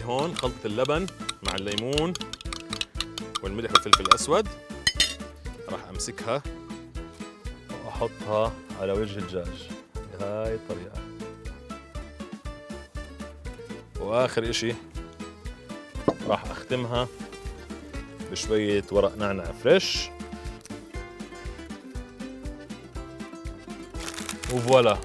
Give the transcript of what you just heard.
هون خلطة اللبن مع الليمون والملح والفلفل الأسود. راح أمسكها وأحطها على وجه الدجاج بهاي الطريقة. وآخر إشي راح أختمها بشوية ورق نعناع فريش. وفوالا